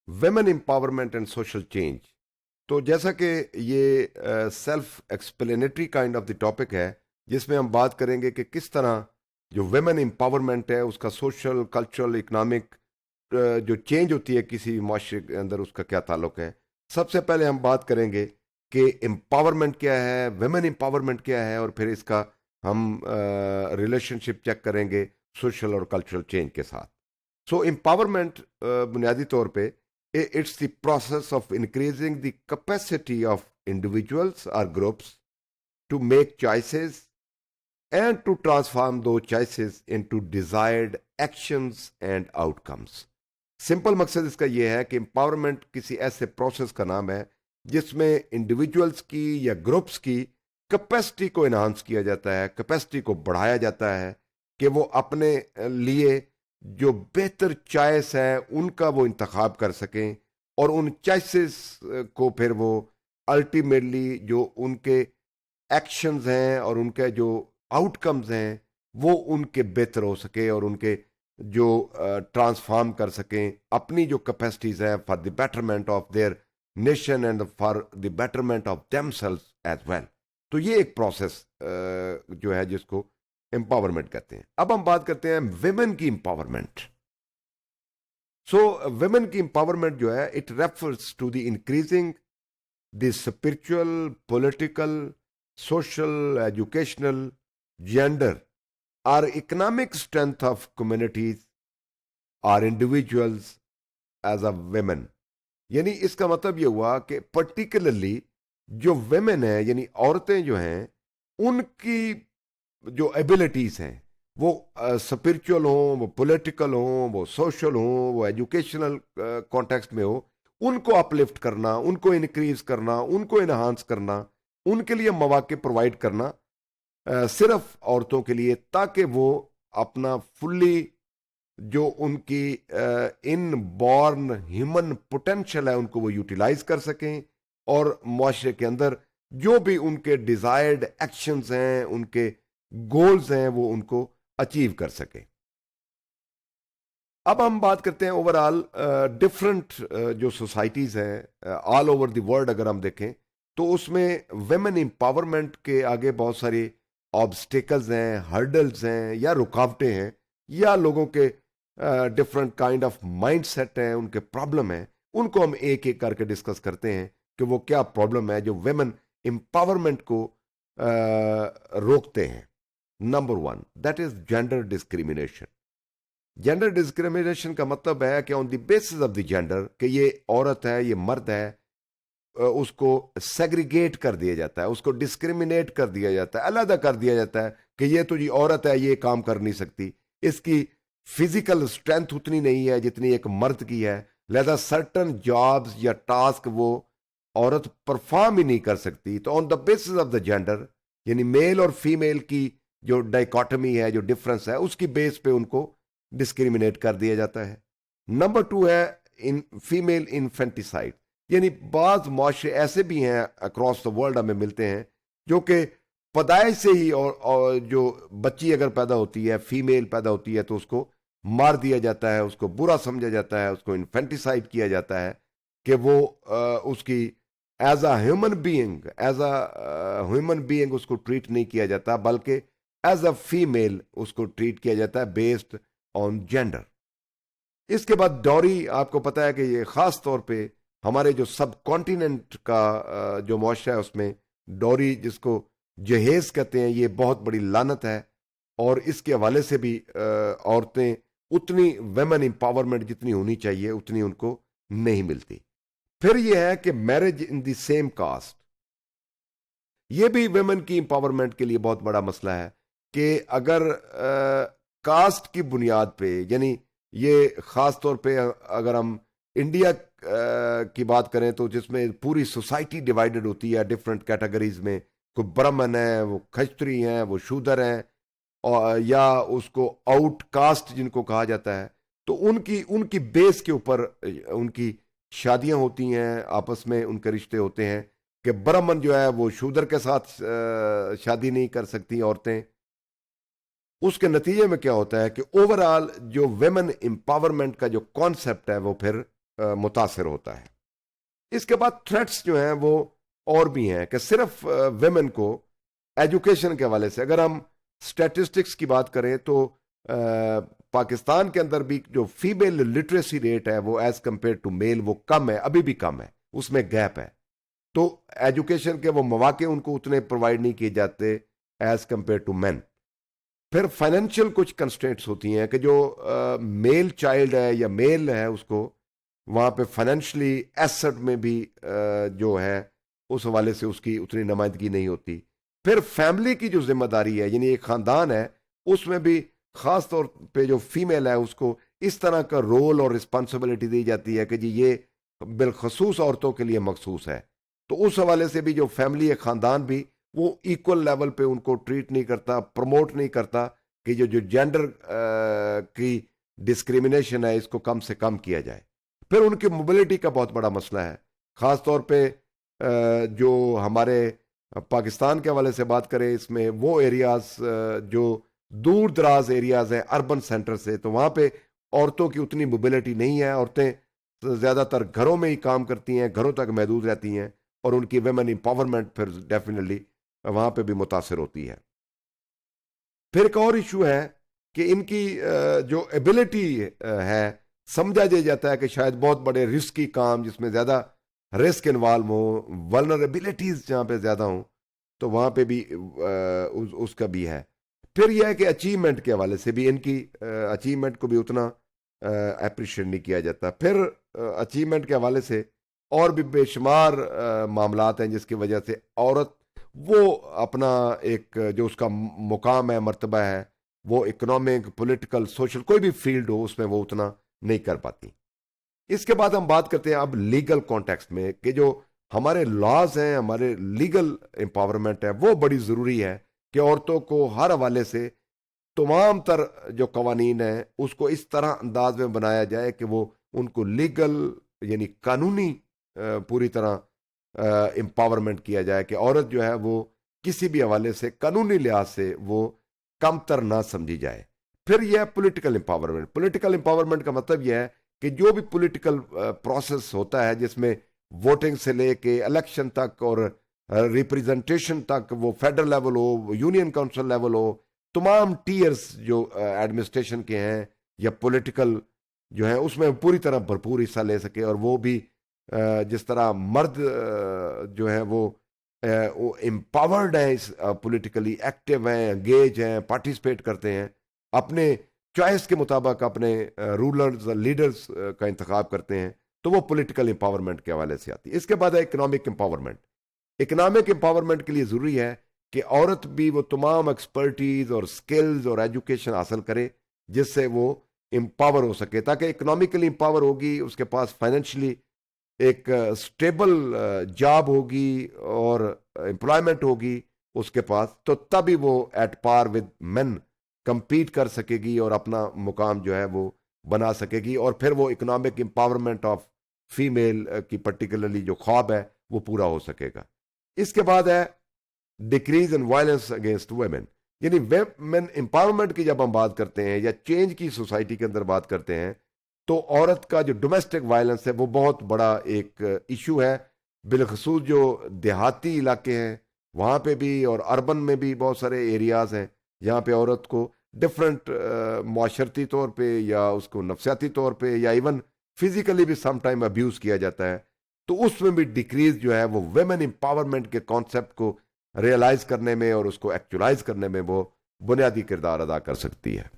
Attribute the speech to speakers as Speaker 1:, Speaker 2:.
Speaker 1: Women empowerment and social change. तो जैसा कि ये self explanatory kind of the topic है, जिसमें हम बात करेंगे कि किस तरह जो वेमेन एम्पावरमेंट है उसका सोशल कल्चरल इकोनॉमिक जो चेंज होती है किसी माशरे के अंदर उसका क्या ताल्लुक है। सबसे पहले हम बात करेंगे कि एम्पावरमेंट क्या है, वेमेन एम्पावरमेंट क्या है, और फिर इसका हम रिलेशनशिप चेक करेंगे सोशल और कल्चरल चेंज के साथ। सो एम्पावरमेंट बुनियादी तौर पे it's the process of increasing the capacity of individuals or groups to make choices and to transform those choices into desired actions and outcomes. Simple मकसद इसका यह है कि एम्पावरमेंट किसी ऐसे प्रोसेस का नाम है जिसमें इंडिविजुअल्स की या ग्रुप्स की कैपेसिटी को इन्हांस किया जाता है, कैपेसिटी को बढ़ाया जाता है कि वो अपने लिए जो बेहतर चॉइस है उनका वो इंतखाब कर सकें, और उन चॉइसेस को फिर वो अल्टीमेटली जो उनके एक्शंस हैं और उनके जो आउटकम्स हैं वो उनके बेहतर हो सके और उनके जो ट्रांसफॉर्म कर सकें अपनी जो कैपेसिटीज है for the betterment of their nation and for the betterment of themselves as well. तो ये एक प्रोसेस जो है जिसको एम्पावरमेंट कहते हैं। अब हम बात करते हैं विमेन की एम्पावरमेंट। सो विमेन की एम्पावरमेंट जो है it refers to the increasing the spiritual, political, social, educational, gender, or economic strength of communities or individuals as a women। यानी इसका मतलब ये हुआ कि पर्टिकुलरली जो वेमेन है यानी औरतें जो हैं उनकी जो एबिलिटीज हैं वो स्पिरिचुअल हो, वो पॉलिटिकल हो, वो सोशल हो, वो एजुकेशनल कॉन्टेक्स्ट में हो, उनको अपलिफ्ट करना, उनको इंक्रीज करना, उनको इनहांस करना, उनके लिए मौके प्रोवाइड करना सिर्फ औरतों के लिए, ताकि वो अपना फुल्ली जो उनकी इन बॉर्न ह्यूमन पोटेंशियल है उनको वो यूटिलाइज कर सकें और मुआशरे के अंदर जो भी उनके डिजायर्ड एक्शंस हैं, उनके गोल्स हैं, वो उनको अचीव कर सकें। अब हम बात करते हैं ओवरऑल डिफरेंट जो सोसाइटीज हैं ऑल ओवर द वर्ल्ड अगर हम देखें तो उसमें वेमेन एम्पावरमेंट के आगे बहुत सारी ऑब्स्टिकल्स हैं, हर्डल्स हैं या रुकावटें हैं, या लोगों के different kind of mind set हैं, उनके प्रॉब्लम हैं। उनको हम एक एक करके डिस्कस करते हैं कि वो क्या प्रॉब्लम है जो वेमेन एम्पावरमेंट को रोकते हैं। Number one, that is gender discrimination. Gender discrimination का मतलब है कि on the basis of the gender कि ये औरत है, ये मर्द है, उसको सेग्रीगेट कर दिया जाता है, उसको डिस्क्रिमिनेट कर दिया जाता है, अलग कर दिया जाता है कि ये तो जी औरत है, ये काम कर नहीं सकती, इसकी फिजिकल स्ट्रेंथ उतनी नहीं है जितनी एक मर्द की है, लिहाजा सर्टन जॉब्स या टास्क वो औरत परफॉर्म ही नहीं कर सकती। तो on the basis of the gender यानी मेल और फीमेल की जो डाइकोटमी है, जो डिफरेंस है, उसकी बेस पे उनको डिस्क्रिमिनेट कर दिया जाता है। नंबर टू है इन फीमेल इन्फेंटिसाइड, यानी बाज मुआशरे ऐसे भी हैं अक्रॉस द वर्ल्ड हमें मिलते हैं जो कि पैदाइश से ही और जो बच्ची अगर पैदा होती है, फीमेल पैदा होती है, तो उसको मार दिया जाता है, उसको बुरा समझा जाता है, उसको इन्फेंटिसाइड किया जाता है कि वो उसकी एज अ ह्यूमन बीइंग उसको ट्रीट नहीं किया जाता, बल्कि एज अ फीमेल उसको ट्रीट किया जाता है बेस्ड ऑन जेंडर। इसके बाद डॉरी, आपको पता है कि ये खास तौर पे हमारे जो सब कॉन्टिनेंट का जो मुआशरा है उसमें डॉरी, जिसको जहेज कहते हैं, ये बहुत बड़ी लानत है, और इसके हवाले से भी औरतें उतनी वेमेन एम्पावरमेंट जितनी होनी चाहिए उतनी उनको नहीं मिलती। फिर यह है कि marriage in the same caste, ये भी वेमेन की एम्पावरमेंट के लिए बहुत बड़ा मसला है कि अगर कास्ट की बुनियाद पे, यानी ये खास तौर पे अगर हम इंडिया की बात करें तो जिसमें पूरी सोसाइटी डिवाइडेड होती है डिफरेंट कैटेगरीज में, कोई ब्राह्मण है, वो खच्त्री हैं, वो शूदर हैं, और या उसको आउटकास्ट जिनको कहा जाता है, तो उनकी उनकी बेस के ऊपर उनकी शादियां होती हैं, आपस में उनके रिश्ते होते हैं कि ब्राह्मण जो है वो शूदर के साथ शादी नहीं कर सकती औरतें। उसके नतीजे में क्या होता है कि ओवरऑल जो वेमेन एम्पावरमेंट का जो कॉन्सेप्ट है वो फिर मुतासर होता है। इसके बाद थ्रेट्स जो हैं वो और भी हैं कि सिर्फ वेमेन को एजुकेशन के हवाले से अगर हम स्टैटिस्टिक्स की बात करें तो पाकिस्तान के अंदर भी जो फीमेल लिटरेसी रेट है वो एज कंपेयर टू मेल वो कम है, अभी भी कम है, उसमें गैप है। तो एजुकेशन के वो मौके उनको उतने प्रोवाइड नहीं किए जाते एज कंपेयर टू मैन। फिर फाइनेंशियल कुछ कंस्ट्रेंट्स होती हैं कि जो मेल चाइल्ड है या मेल है उसको वहाँ पे फाइनेंशियली एसेट में भी जो है उस हवाले से उसकी उतनी नुमाइंदगी नहीं होती। फिर फैमिली की जो जिम्मेदारी है यानी एक ख़ानदान है उसमें भी ख़ास तौर पे जो फीमेल है उसको इस तरह का रोल और रिस्पॉन्सिबिलिटी दी जाती है कि जी ये बिलखसूस औरतों के लिए मखसूस है। तो उस हवाले से भी जो फैमिली है ख़ानदान भी वो इक्वल लेवल पे उनको ट्रीट नहीं करता, प्रमोट नहीं करता कि जो जेंडर की डिस्क्रिमिनेशन है इसको कम से कम किया जाए। फिर उनकी मोबिलिटी का बहुत बड़ा मसला है, ख़ास तौर पे जो हमारे पाकिस्तान के हवाले से बात करें इसमें वो एरियाज जो दूर दराज एरियाज हैं अर्बन सेंटर से, तो वहाँ पे औरतों की उतनी मोबिलिटी नहीं है। औरतें ज़्यादातर घरों में ही काम करती हैं, घरों तक महदूद रहती हैं और उनकी वेमेन एम्पावरमेंट फिर डेफिनेटली वहाँ पे भी मुतासर होती है। फिर एक और इशू है कि इनकी जो एबिलिटी है, समझा जाता है कि शायद बहुत बड़े रिस्की काम जिसमें ज़्यादा रिस्क इन्वॉल्व हो, वल्नरेबिलिटीज़ जहाँ पे ज़्यादा हों, तो वहाँ पे भी उसका भी है। फिर यह है कि अचीवमेंट के हवाले से भी इनकी अचीवमेंट को भी उतना अप्रिशिएट नहीं किया जाता। फिर अचीवमेंट के हवाले से और भी बेशुमार मामलात हैं जिसकी वजह से औरत वो अपना एक जो उसका मुकाम है, मर्तबा है, वो इकोनॉमिक, पॉलिटिकल, सोशल कोई भी फील्ड हो उसमें वो उतना नहीं कर पाती। इसके बाद हम बात करते हैं अब लीगल कॉन्टेक्स्ट में कि जो हमारे लॉज हैं, हमारे लीगल एम्पावरमेंट है वो बड़ी ज़रूरी है कि औरतों को हर हवाले से तमाम तर जो कवानीन है उसको इस तरह अंदाज में बनाया जाए कि वो उनको लीगल यानी कानूनी पूरी तरह एम्पावरमेंट किया जाए कि औरत जो है वो किसी भी हवाले से कानूनी लिहाज से वो कमतर ना समझी जाए। फिर यह पॉलिटिकल एम्पावरमेंट। पॉलिटिकल एम्पावरमेंट का मतलब यह है कि जो भी पॉलिटिकल प्रोसेस होता है जिसमें वोटिंग से लेके इलेक्शन तक और रिप्रेजेंटेशन तक, वो फेडरल लेवल हो, यूनियन काउंसिल लेवल हो, तमाम टीयर्स जो एडमिनिस्ट्रेशन के हैं या पॉलिटिकल जो है उसमें पूरी तरह भरपूर हिस्सा ले सके और वो भी जिस तरह मर्द जो है वो एम्पावर्ड हैं, इस पॉलिटिकली एक्टिव हैं, एंगेज हैं, पार्टिसिपेट करते हैं, अपने चॉइस के मुताबिक अपने रूलर्स लीडर्स का इंतखाब करते हैं, तो वो पॉलिटिकल एम्पावरमेंट के हवाले से आती है। इसके बाद है इकोनॉमिक एम्पावरमेंट। इकोनॉमिक एम्पावरमेंट के लिए ज़रूरी है कि औरत भी वो तमाम एक्सपर्टीज और स्किल्स और एजुकेशन हासिल करे जिससे वो एम्पावर हो सके, ताकि इकोनॉमिकली एम्पावर होगी, उसके पास फाइनेंशियली एक स्टेबल जॉब होगी और एम्प्लॉयमेंट होगी उसके पास, तो तभी वो at par with men compete कर सकेगी और अपना मुकाम जो है वो बना सकेगी और फिर वो इकोनॉमिक एम्पावरमेंट ऑफ फीमेल की पर्टिकुलरली जो ख्वाब है वो पूरा हो सकेगा। इसके बाद है decrease in violence against women. यानी वुमेन एम्पावरमेंट की जब हम बात करते हैं या चेंज की सोसाइटी के अंदर बात करते हैं तो औरत का जो डोमेस्टिक वायलेंस है वो बहुत बड़ा एक इशू है। बिलखसूस जो देहाती इलाके हैं वहाँ पे भी और अर्बन में भी बहुत सारे एरियाज हैं जहाँ पे औरत को डिफरेंट माशरती तौर पे या उसको नफसियाती तौर पे या इवन फिजिकली भी सम टाइम अब्यूज़ किया जाता है। तो उसमें भी डिक्रीज जो है वो वुमेन एम्पावरमेंट के कॉन्सेप्ट को रियलाइज करने में और उसको एक्चुअलाइज करने में वो बुनियादी किरदार अदा कर सकती है।